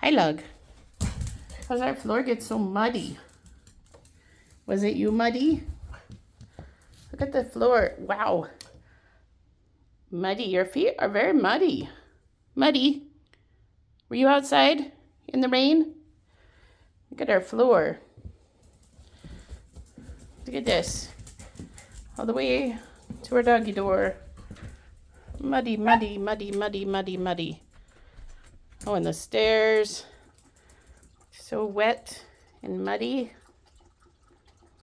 Hi, Lug. How's our floor get so muddy? Was it you, Muddy? Look at the floor. Wow. Muddy. Your feet are very muddy. Muddy. Were you outside in the rain? Look at our floor. Look at this. All the way to our doggy door. Muddy, muddy, muddy, muddy, muddy, muddy. Oh, and the stairs. So wet and muddy.